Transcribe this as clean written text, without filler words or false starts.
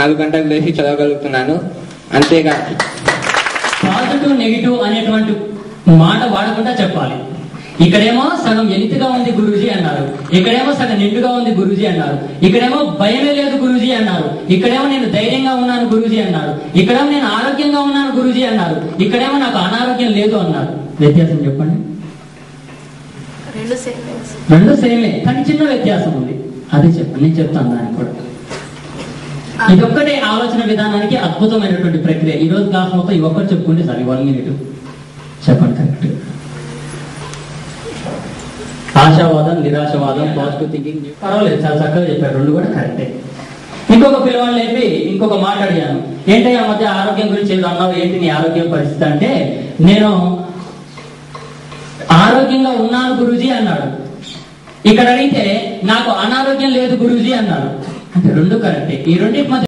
4 గంటలకు లేచి చదవగలుగుతున్నాను. అంతేగా పాజిటివ్ నెగిటివ్ అనేటువంటి మాట వాడకుండా చెప్పాలి. ఇక్కడేమో సగం ఎలితిగా ఉంది గురూజీ అన్నారు, ఇక్కడేమో సగం నిండుగా ఉంది గురూజీ అన్నారు, ఇక్కడేమో భయమే లేదు గురూజీ అన్నారు, ఇక్కడేమో నేను ధైర్యంగా ఉన్నాను గురూజీ అన్నారు, ఇక్కడేమో నేను ఆరోగ్యంగా ఉన్నాను గురూజీ అన్నారు, ఇక్కడేమో నాకు అనారోగ్యం లేదు అన్నారు. వ్యత్యాసం చెప్పండి. రెండు సేమే, కానీ చిన్న వ్యత్యాసం ఉంది. అదే చెప్పండి, నేను చెప్తాను దానికి కూడా. ఇదొక్కటే ఆలోచన విధానానికి అద్భుతమైనటువంటి ప్రక్రియ. ఈ రోజు క్లాస్ మొత్తం ఈ ఒక్కటి చెప్పుకుంటే సరే 1 minute చెప్పండి. కరెక్ట్. ఆశావాదం, నిరాశవాదం, పాజిటివ్ థింకింగ్ పర్వాలేదు, చాలా చక్కగా చెప్పారు. 2 కూడా కరెక్టే. ఇంకొక పిల్లవాళ్ళు లేపి ఇంకొక మాట అడిగాను, ఏంటి ఆ మధ్య ఆరోగ్యం గురించి ఏదో అన్నావు, ఏంటి నీ ఆరోగ్యం పరిస్థితి అంటే, నేను ఆరోగ్యంగా ఉన్నాను గురూజీ అన్నాడు. ఇక్కడ అడిగితే నాకు అనారోగ్యం లేదు గురూజీ అన్నాడు. అంటే 2 కరెక్టే. ఈ రెండింటి మధ్య